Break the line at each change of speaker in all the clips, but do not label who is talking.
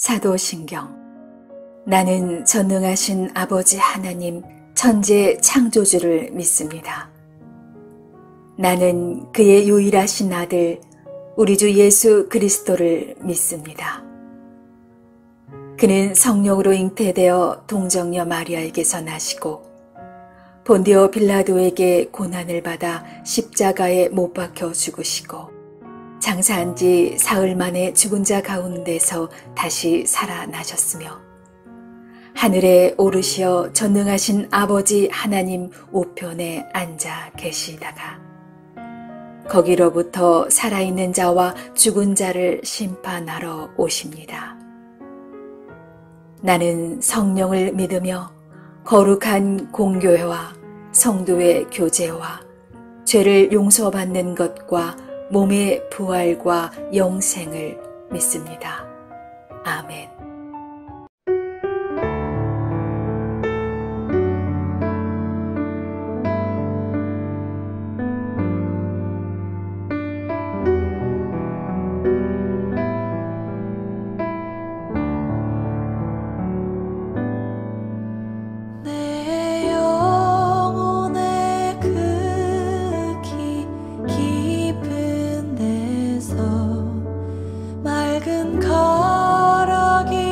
사도신경. 나는 전능하신 아버지 하나님 천지 창조주를 믿습니다. 나는 그의 유일하신 아들 우리 주 예수 그리스도를 믿습니다. 그는 성령으로 잉태되어 동정녀 마리아에게서 나시고 본디오 빌라도에게 고난을 받아 십자가에 못 박혀 죽으시고 장사한 지 사흘 만에 죽은 자 가운데서 다시 살아나셨으며 하늘에 오르시어 전능하신 아버지 하나님 우편에 앉아 계시다가 거기로부터 살아있는 자와 죽은 자를 심판하러 오십니다. 나는 성령을 믿으며 거룩한 공교회와 성도의 교제와 죄를 용서받는 것과 몸의 부활과 영생을 믿습니다. 아멘.
맑은 가락이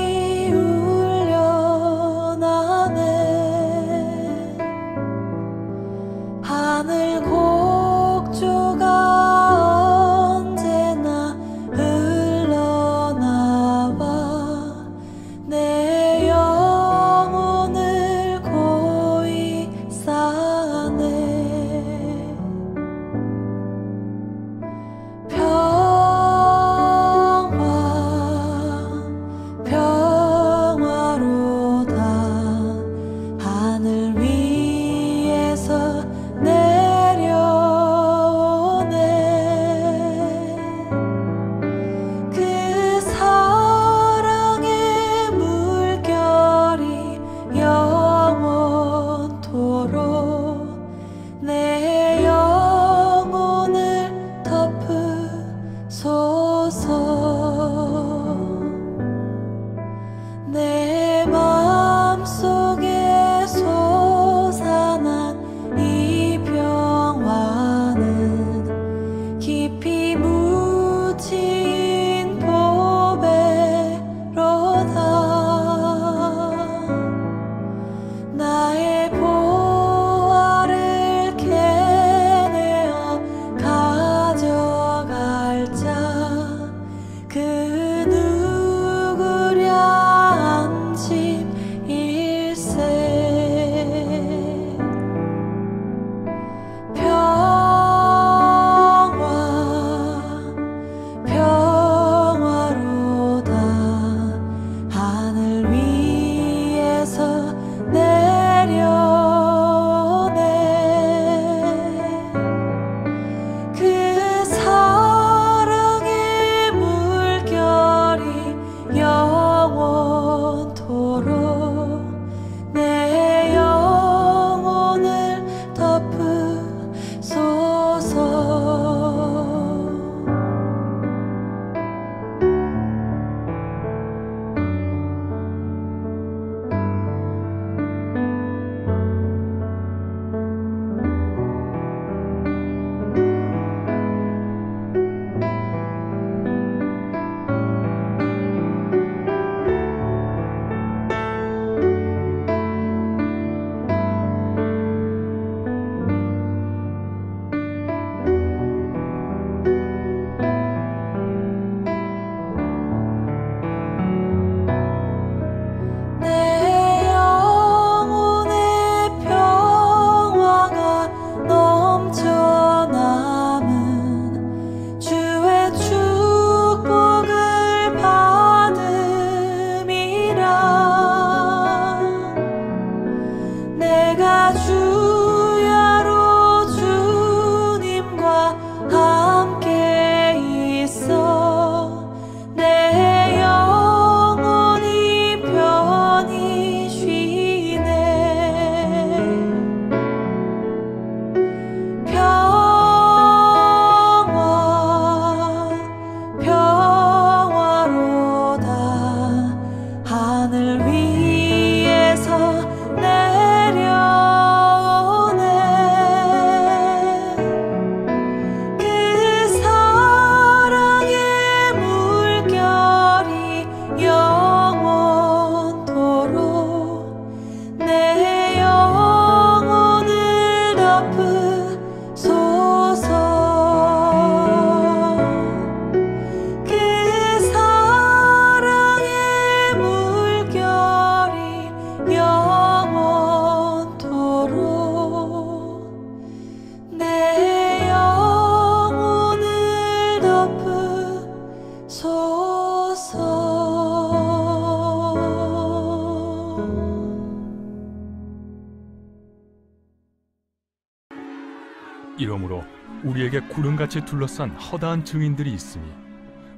이러므로 우리에게 구름같이 둘러싼 허다한 증인들이 있으니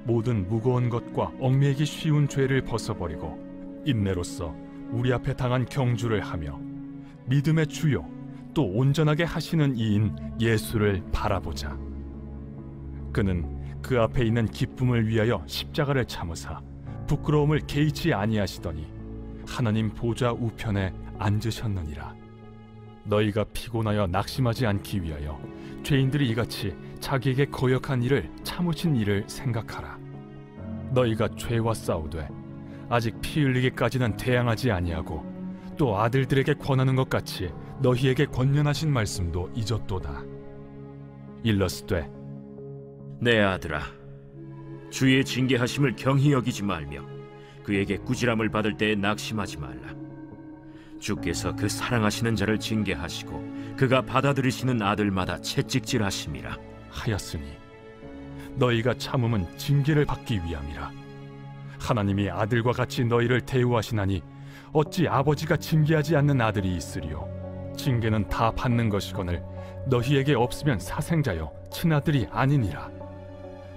모든 무거운 것과 얽매이기 쉬운 죄를 벗어버리고 인내로써 우리 앞에 당한 경주를 하며 믿음의 주요 또 온전하게 하시는 이인 예수를 바라보자. 그는 그 앞에 있는 기쁨을 위하여 십자가를 참으사 부끄러움을 개의치 아니하시더니 하나님 보좌 우편에 앉으셨느니라. 너희가 피곤하여 낙심하지 않기 위하여 죄인들이 이같이 자기에게 거역한 일을 참으신 일을 생각하라. 너희가 죄와 싸우되 아직 피 흘리기까지는 대항하지 아니하고 또 아들들에게 권하는 것 같이 너희에게 권면하신 말씀도 잊었도다. 일러스되
내 아들아, 주의 징계하심을 경히 여기지 말며 그에게 꾸지람을 받을 때에 낙심하지 말라. 주께서 그 사랑하시는 자를 징계하시고 그가 받아들이시는 아들마다 채찍질하심이라
하였으니 너희가 참음은 징계를 받기 위함이라. 하나님이 아들과 같이 너희를 대우하시나니 어찌 아버지가 징계하지 않는 아들이 있으리요. 징계는 다 받는 것이거늘 너희에게 없으면 사생자여 친아들이 아니니라.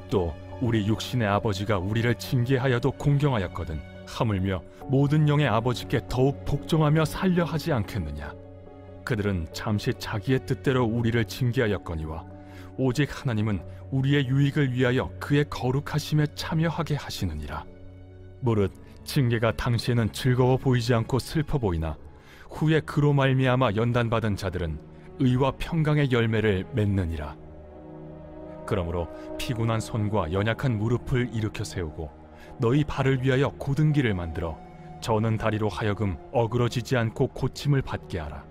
또 우리 육신의 아버지가 우리를 징계하여도 공경하였거든 하물며 모든 영의 아버지께 더욱 복종하며 살려 하지 않겠느냐. 그들은 잠시 자기의 뜻대로 우리를 징계하였거니와 오직 하나님은 우리의 유익을 위하여 그의 거룩하심에 참여하게 하시느니라. 무릇 징계가 당시에는 즐거워 보이지 않고 슬퍼 보이나 후에 그로 말미암아 연단받은 자들은 의와 평강의 열매를 맺느니라. 그러므로 피곤한 손과 연약한 무릎을 일으켜 세우고 너희 발을 위하여 곧은 길을 만들어 저는 다리로 하여금 어그러지지 않고 고침을 받게 하라.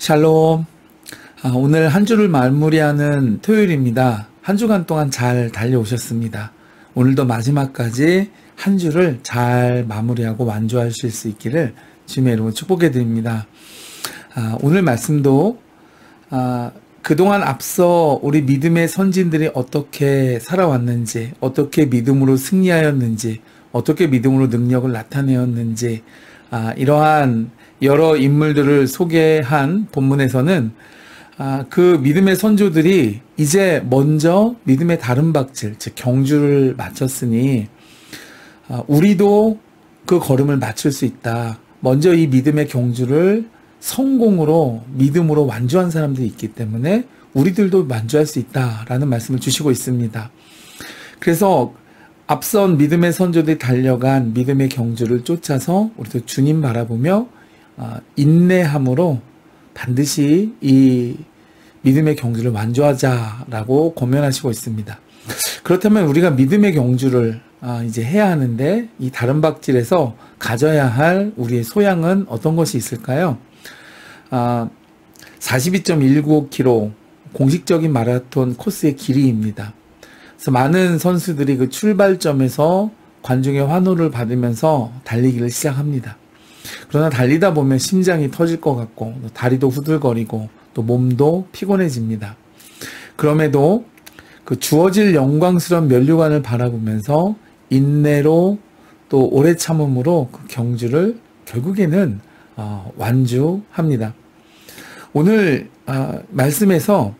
샬롬. 오늘 한 주를 마무리하는 토요일입니다. 한 주간 동안 잘 달려오셨습니다. 오늘도 마지막까지 한 주를 잘 마무리하고 완주하실 수 있기를 주님의 이름으로 축복해 드립니다. 오늘 말씀도 그동안 앞서 우리 믿음의 선진들이 어떻게 살아왔는지, 어떻게 믿음으로 승리하였는지, 어떻게 믿음으로 능력을 나타내었는지, 이러한 여러 인물들을 소개한 본문에서는 그 믿음의 선조들이 이제 먼저 믿음의 다른 박질, 즉 경주를 마쳤으니 우리도 그 걸음을 맞출 수 있다. 먼저 이 믿음의 경주를 성공으로 믿음으로 완주한 사람들이 있기 때문에 우리들도 완주할 수 있다라는 말씀을 주시고 있습니다. 그래서 앞선 믿음의 선조들이 달려간 믿음의 경주를 쫓아서 우리도 주님 바라보며 인내함으로 반드시 이 믿음의 경주를 완주하자라고 권면하시고 있습니다. 그렇다면 우리가 믿음의 경주를 이제 해야 하는데 이 다른 박질에서 가져야 할 우리의 소양은 어떤 것이 있을까요? 42.195km 공식적인 마라톤 코스의 길이입니다. 그래서 많은 선수들이 그 출발점에서 관중의 환호를 받으면서 달리기를 시작합니다. 그러나 달리다 보면 심장이 터질 것 같고 다리도 후들거리고 또 몸도 피곤해집니다. 그럼에도 그 주어질 영광스러운 면류관을 바라보면서 인내로 또 오래 참음으로 그 경주를 결국에는 완주합니다. 오늘 말씀에서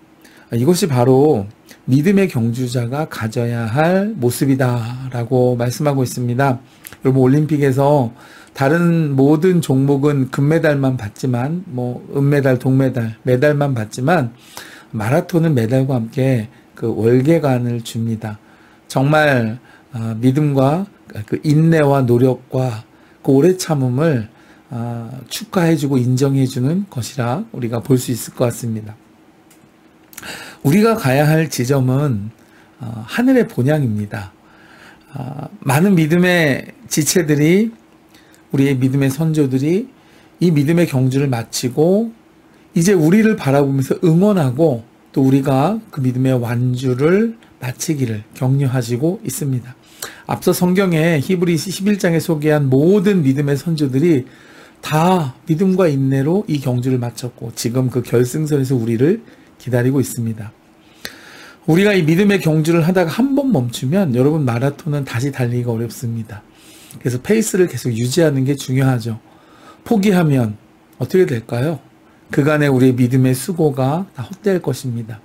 이것이 바로 믿음의 경주자가 가져야 할 모습이다라고 말씀하고 있습니다. 여러분, 올림픽에서 다른 모든 종목은 금메달만 받지만 은메달, 동메달, 메달만 받지만 마라톤은 메달과 함께 그 월계관을 줍니다. 정말 믿음과 그 인내와 노력과 그 오래 참음을 축하해주고 인정해주는 것이라 우리가 볼 수 있을 것 같습니다. 우리가 가야 할 지점은 하늘의 본향입니다. 많은 믿음의 지체들이, 우리의 믿음의 선조들이 이 믿음의 경주를 마치고 이제 우리를 바라보면서 응원하고 또 우리가 그 믿음의 완주를 마치기를 격려하시고 있습니다. 앞서 성경에 히브리서 11장에 소개한 모든 믿음의 선조들이 다 믿음과 인내로 이 경주를 마쳤고 지금 그 결승선에서 우리를 기다리고 있습니다. 우리가 이 믿음의 경주를 하다가 한 번 멈추면 여러분 마라톤은 다시 달리기가 어렵습니다. 그래서 페이스를 계속 유지하는 게 중요하죠. 포기하면 어떻게 될까요? 그간의 우리의 믿음의 수고가 다 헛될 것입니다.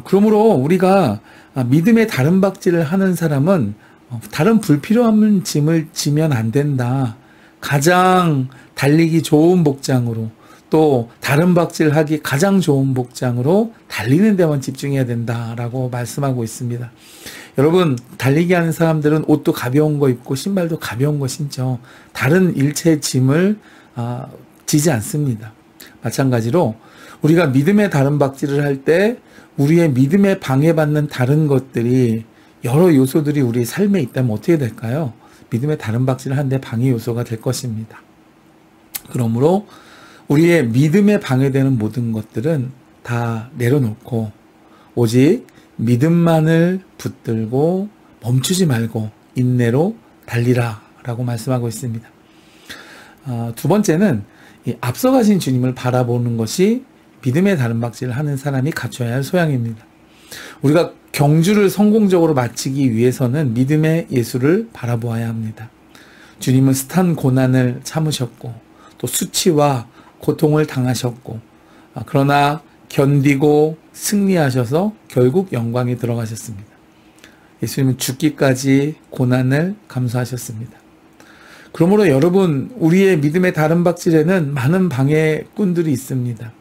그러므로 우리가 믿음의 다름박질을 하는 사람은 다른 불필요한 짐을 지면 안 된다. 가장 달리기 좋은 복장으로 또 다름박질하기 가장 좋은 복장으로 달리는 데만 집중해야 된다라고 말씀하고 있습니다. 여러분, 달리기 하는 사람들은 옷도 가벼운 거 입고 신발도 가벼운 거 신죠. 다른 일체의 짐을 지지 않습니다. 마찬가지로 우리가 믿음의 다름박질을 할 때 우리의 믿음에 방해받는 다른 것들이, 여러 요소들이 우리 삶에 있다면 어떻게 될까요? 믿음의 다름박질을 하는데 방해 요소가 될 것입니다. 그러므로 우리의 믿음에 방해되는 모든 것들은 다 내려놓고 오직 믿음만을 붙들고 멈추지 말고 인내로 달리라 라고 말씀하고 있습니다. 두 번째는 앞서가신 주님을 바라보는 것이 믿음의 다름박질을 하는 사람이 갖춰야 할 소양입니다. 우리가 경주를 성공적으로 마치기 위해서는 믿음의 예수를 바라보아야 합니다. 주님은 숱한 고난을 참으셨고 또 수치와 고통을 당하셨고 그러나 견디고 승리하셔서 결국 영광에 들어가셨습니다. 예수님은 죽기까지 고난을 감수하셨습니다. 그러므로 여러분, 우리의 믿음의 다름박질에는 많은 방해꾼들이 있습니다.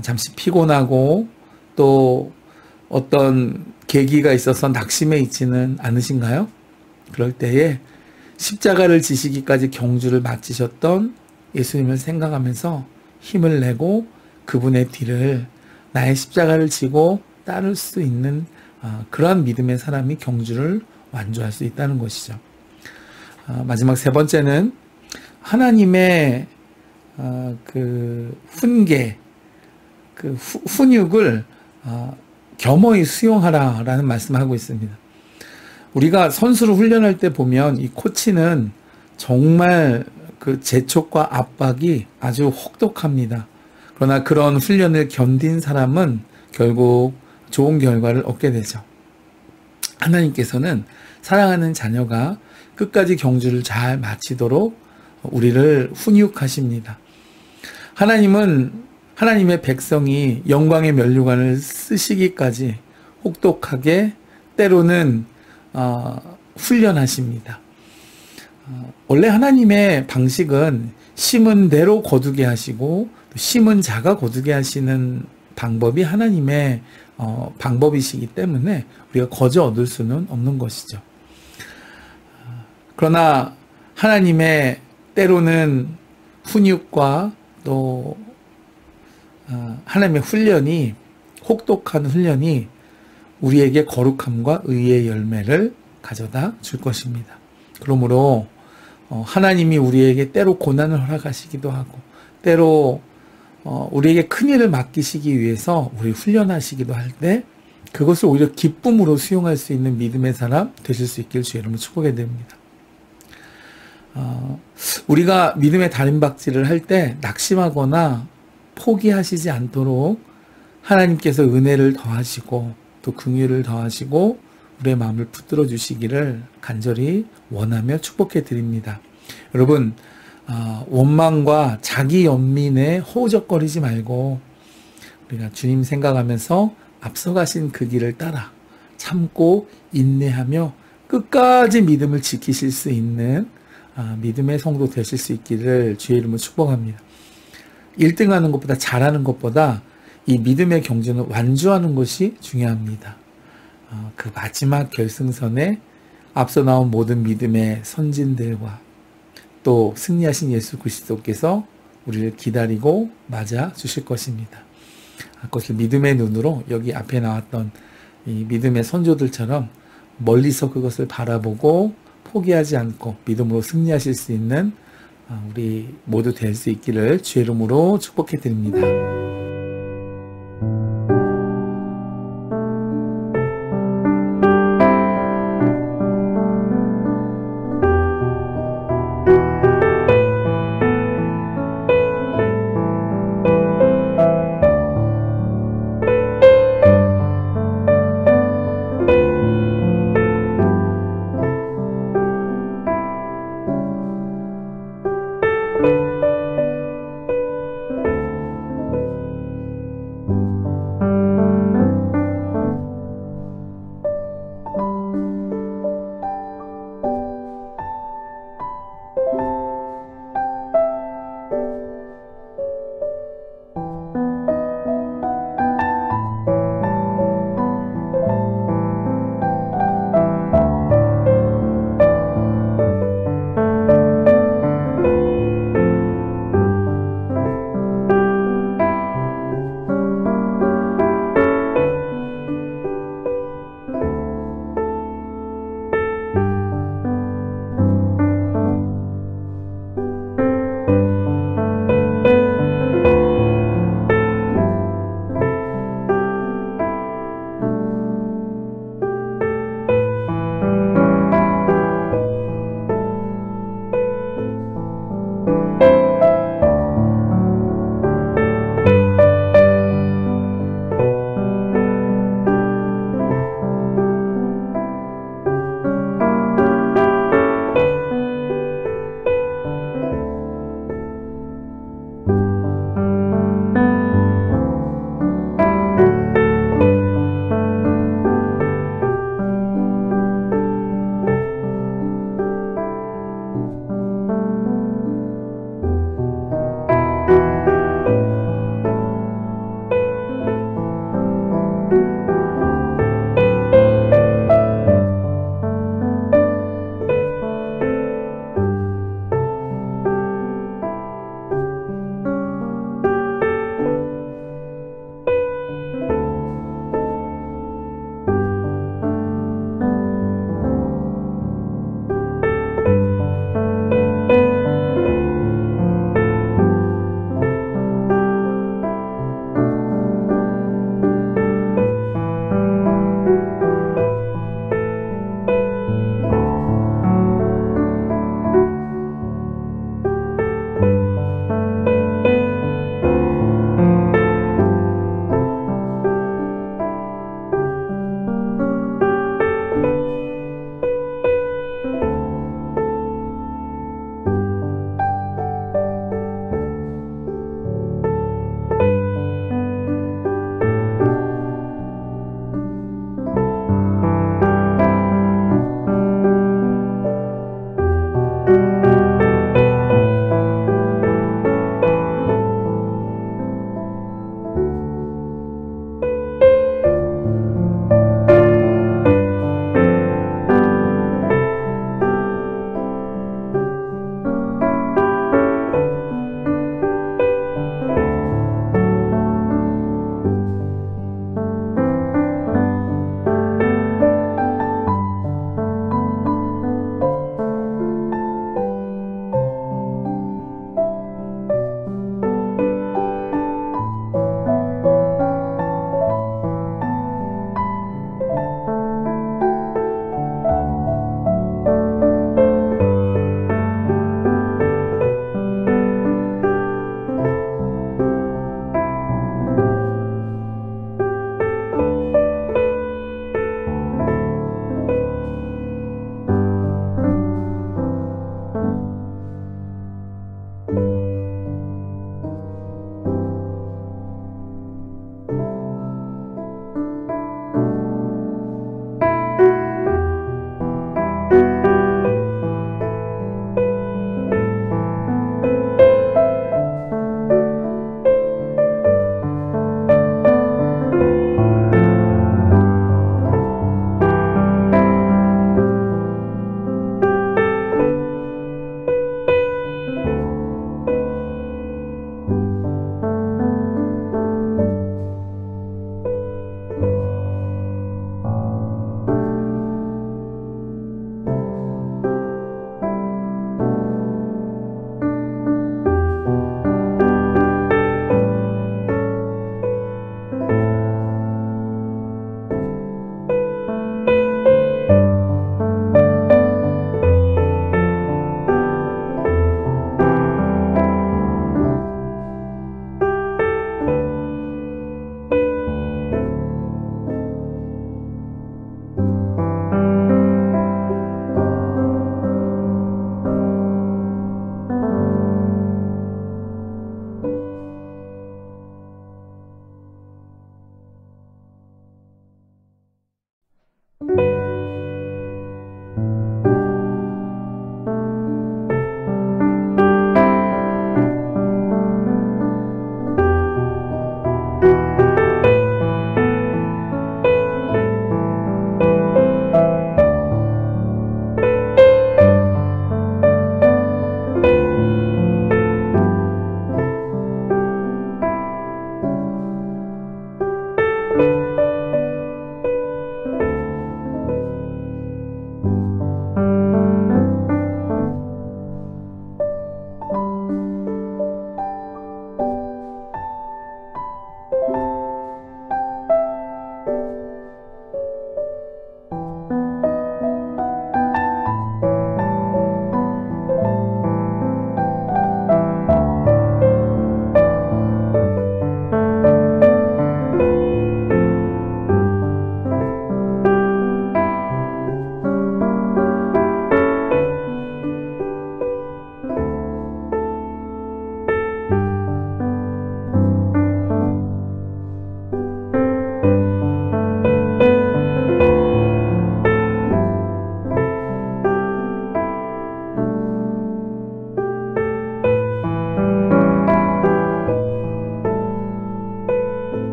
잠시 피곤하고 또 어떤 계기가 있어서 낙심해 있지는 않으신가요? 그럴 때에 십자가를 지시기까지 경주를 마치셨던 예수님을 생각하면서 힘을 내고 그분의 뒤를, 나의 십자가를 지고 따를 수 있는 그러한 믿음의 사람이 경주를 완주할 수 있다는 것이죠. 마지막 세 번째는 하나님의 그 훈계, 그 훈육을 겸허히 수용하라라는 말씀을 하고 있습니다. 우리가 선수를 훈련할 때 보면 이 코치는 정말 그 재촉과 압박이 아주 혹독합니다. 그러나 그런 훈련을 견딘 사람은 결국 좋은 결과를 얻게 되죠. 하나님께서는 사랑하는 자녀가 끝까지 경주를 잘 마치도록 우리를 훈육하십니다. 하나님은 하나님의 백성이 영광의 면류관을 쓰시기까지 혹독하게 때로는 훈련하십니다. 원래 하나님의 방식은 심은 대로 거두게 하시고 심은 자가 거두게 하시는 방법이 하나님의 방법이시기 때문에 우리가 거저 얻을 수는 없는 것이죠. 그러나 하나님의 때로는 훈육과 또 하나님의 훈련이, 혹독한 훈련이 우리에게 거룩함과 의의 열매를 가져다 줄 것입니다. 그러므로 하나님이 우리에게 때로 고난을 허락하시기도 하고 때로 우리에게 큰일을 맡기시기 위해서 우리 훈련하시기도 할 때 그것을 오히려 기쁨으로 수용할 수 있는 믿음의 사람 되실 수 있기를 주의 이름으로 축복해 드립니다. 우리가 믿음의 다림박질을 할 때 낙심하거나 포기하시지 않도록 하나님께서 은혜를 더하시고 또 긍휼을 더하시고 우리의 마음을 붙들어 주시기를 간절히 원하며 축복해 드립니다. 여러분, 원망과 자기 연민에 허우적거리지 말고 우리가 주님 생각하면서 앞서가신 그 길을 따라 참고 인내하며 끝까지 믿음을 지키실 수 있는 믿음의 성도 되실 수 있기를 주의 이름으로 축복합니다. 1등하는 것보다 잘하는 것보다 이 믿음의 경주는 완주하는 것이 중요합니다. 그 마지막 결승선에 앞서 나온 모든 믿음의 선진들과 또 승리하신 예수 그리스도께서 우리를 기다리고 맞아 주실 것입니다. 그것을 믿음의 눈으로 여기 앞에 나왔던 이 믿음의 선조들처럼 멀리서 그것을 바라보고 포기하지 않고 믿음으로 승리하실 수 있는 우리 모두 될 수 있기를 주의 이름으로 축복해 드립니다.